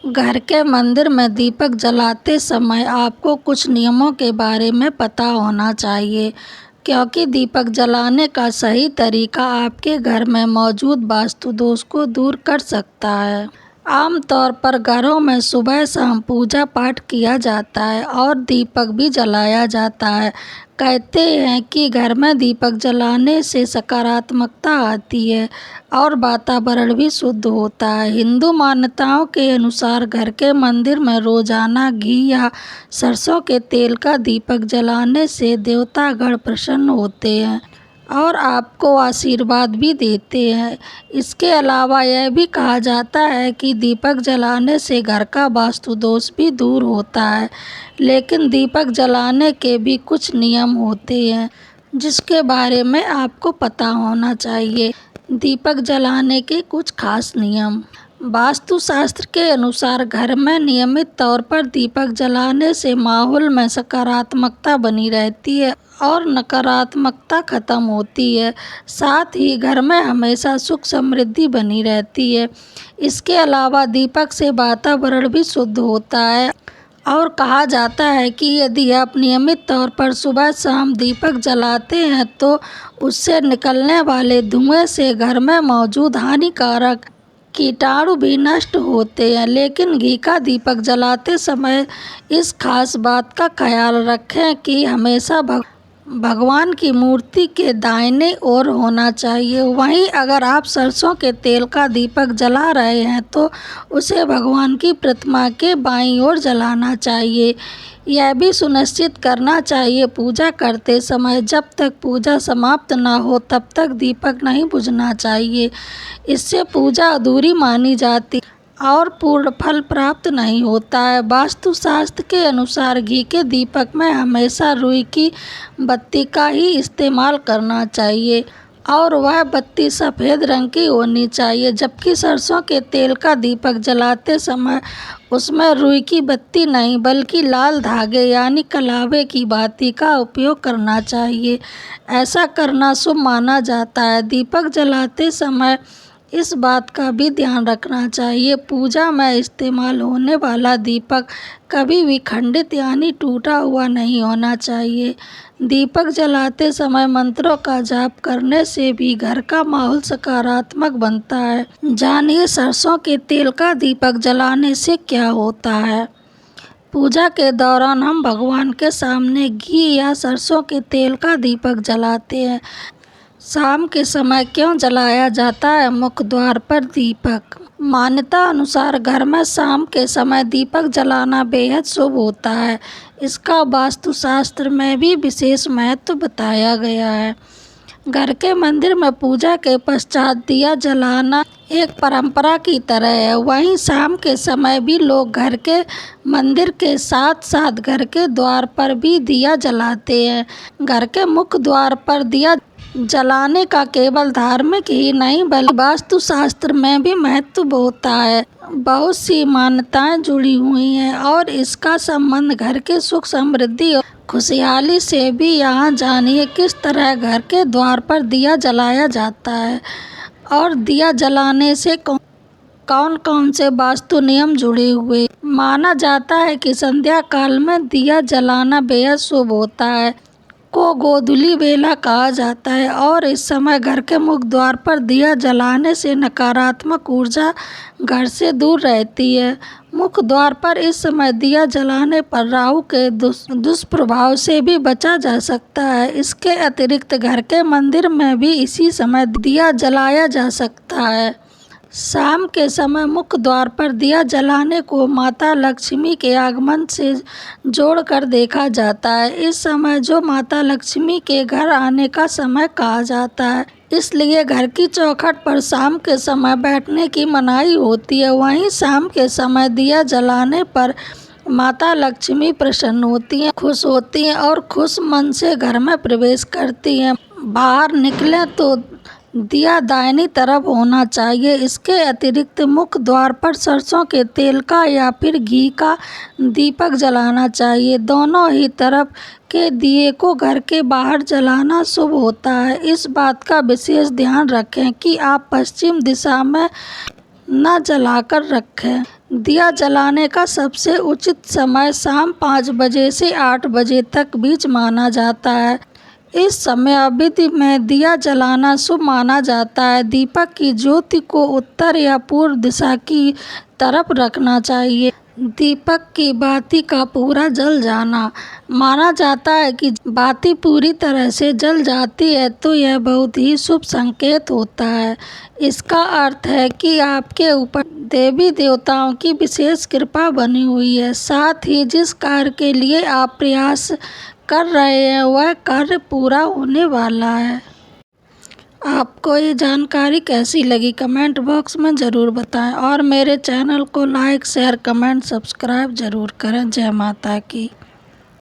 घर के मंदिर में दीपक जलाते समय आपको कुछ नियमों के बारे में पता होना चाहिए, क्योंकि दीपक जलाने का सही तरीका आपके घर में मौजूद वास्तु दोष को दूर कर सकता है। आमतौर पर घरों में सुबह शाम पूजा पाठ किया जाता है और दीपक भी जलाया जाता है। कहते हैं कि घर में दीपक जलाने से सकारात्मकता आती है और वातावरण भी शुद्ध होता है। हिंदू मान्यताओं के अनुसार घर के मंदिर में रोजाना घी या सरसों के तेल का दीपक जलाने से देवतागण प्रसन्न होते हैं और आपको आशीर्वाद भी देते हैं। इसके अलावा यह भी कहा जाता है कि दीपक जलाने से घर का वास्तु दोष भी दूर होता है, लेकिन दीपक जलाने के भी कुछ नियम होते हैं जिसके बारे में आपको पता होना चाहिए। दीपक जलाने के कुछ खास नियम। वास्तुशास्त्र के अनुसार घर में नियमित तौर पर दीपक जलाने से माहौल में सकारात्मकता बनी रहती है और नकारात्मकता खत्म होती है। साथ ही घर में हमेशा सुख समृद्धि बनी रहती है। इसके अलावा दीपक से वातावरण भी शुद्ध होता है और कहा जाता है कि यदि आप नियमित तौर पर सुबह शाम दीपक जलाते हैं तो उससे निकलने वाले धुएं से घर में मौजूद हानिकारक कीटाणु भी नष्ट होते हैं। लेकिन घी का दीपक जलाते समय इस खास बात का ख्याल रखें कि हमेशा भगवान की मूर्ति के दाहिने ओर होना चाहिए। वहीं अगर आप सरसों के तेल का दीपक जला रहे हैं तो उसे भगवान की प्रतिमा के बाईं ओर जलाना चाहिए। यह भी सुनिश्चित करना चाहिए पूजा करते समय जब तक पूजा समाप्त न हो तब तक दीपक नहीं बुझना चाहिए। इससे पूजा अधूरी मानी जाती और पूर्ण फल प्राप्त नहीं होता है। वास्तुशास्त्र के अनुसार घी के दीपक में हमेशा रुई की बत्ती का ही इस्तेमाल करना चाहिए और वह बत्ती सफ़ेद रंग की होनी चाहिए, जबकि सरसों के तेल का दीपक जलाते समय उसमें रुई की बत्ती नहीं बल्कि लाल धागे यानी कलावे की बाती का उपयोग करना चाहिए। ऐसा करना शुभ माना जाता है। दीपक जलाते समय इस बात का भी ध्यान रखना चाहिए, पूजा में इस्तेमाल होने वाला दीपक कभी भी खंडित यानी टूटा हुआ नहीं होना चाहिए। दीपक जलाते समय मंत्रों का जाप करने से भी घर का माहौल सकारात्मक बनता है। जानिए सरसों के तेल का दीपक जलाने से क्या होता है। पूजा के दौरान हम भगवान के सामने घी या सरसों के तेल का दीपक जलाते हैं। शाम के समय क्यों जलाया जाता है। मुख्य द्वार पर दीपक। मान्यता अनुसार घर में शाम के समय दीपक जलाना बेहद शुभ होता है। इसका वास्तुशास्त्र में भी विशेष महत्व बताया गया है। घर के मंदिर में पूजा के पश्चात दिया जलाना एक परंपरा की तरह है। वहीं शाम के समय भी लोग घर के मंदिर के साथ साथ घर के द्वार पर भी दिया जलाते हैं। घर के मुख्य द्वार पर दिया जलाने का केवल धार्मिक ही नहीं बल्कि वास्तुशास्त्र में भी महत्व होता है। बहुत सी मान्यताएं जुड़ी हुई हैं और इसका संबंध घर के सुख समृद्धि और खुशहाली से भी। यहाँ जानिए किस तरह घर के द्वार पर दिया जलाया जाता है और दिया जलाने से कौन कौन से वास्तु नियम जुड़े हुए। माना जाता है कि संध्या काल में दिया जलाना बेहद शुभ होता है, को गोधूली बेला कहा जाता है और इस समय घर के मुख्य द्वार पर दिया जलाने से नकारात्मक ऊर्जा घर से दूर रहती है। मुख्य द्वार पर इस समय दिया जलाने पर राहु के दुष्प्रभाव से भी बचा जा सकता है। इसके अतिरिक्त घर के मंदिर में भी इसी समय दिया जलाया जा सकता है। शाम के समय मुख्य द्वार पर दिया जलाने को माता लक्ष्मी के आगमन से जोड़कर देखा जाता है। इस समय जो माता लक्ष्मी के घर आने का समय कहा जाता है, इसलिए घर की चौखट पर शाम के समय बैठने की मनाही होती है। वहीं शाम के समय दिया जलाने पर माता लक्ष्मी प्रसन्न होती हैं, खुश होती हैं और खुश मन से घर में प्रवेश करती हैं। बाहर निकलें तो दिया दाहिनी तरफ होना चाहिए। इसके अतिरिक्त मुख्य द्वार पर सरसों के तेल का या फिर घी का दीपक जलाना चाहिए। दोनों ही तरफ के दिए को घर के बाहर जलाना शुभ होता है। इस बात का विशेष ध्यान रखें कि आप पश्चिम दिशा में न जलाकर रखें। दिया जलाने का सबसे उचित समय शाम 5 बजे से 8 बजे तक बीच माना जाता है। इस समय अवधि में दिया जलाना शुभ माना जाता है। दीपक की ज्योति को उत्तर या पूर्व दिशा की तरफ रखना चाहिए। दीपक की बाती का पूरा जल जाना। माना जाता है कि बाती पूरी तरह से जल जाती है तो यह बहुत ही शुभ संकेत होता है। इसका अर्थ है कि आपके ऊपर देवी देवताओं की विशेष कृपा बनी हुई है। साथ ही जिस कार्य के लिए आप प्रयास कर रहे हैं वह कार्य पूरा होने वाला है। आपको ये जानकारी कैसी लगी कमेंट बॉक्स में ज़रूर बताएं और मेरे चैनल को लाइक शेयर कमेंट सब्सक्राइब ज़रूर करें। जय माता की।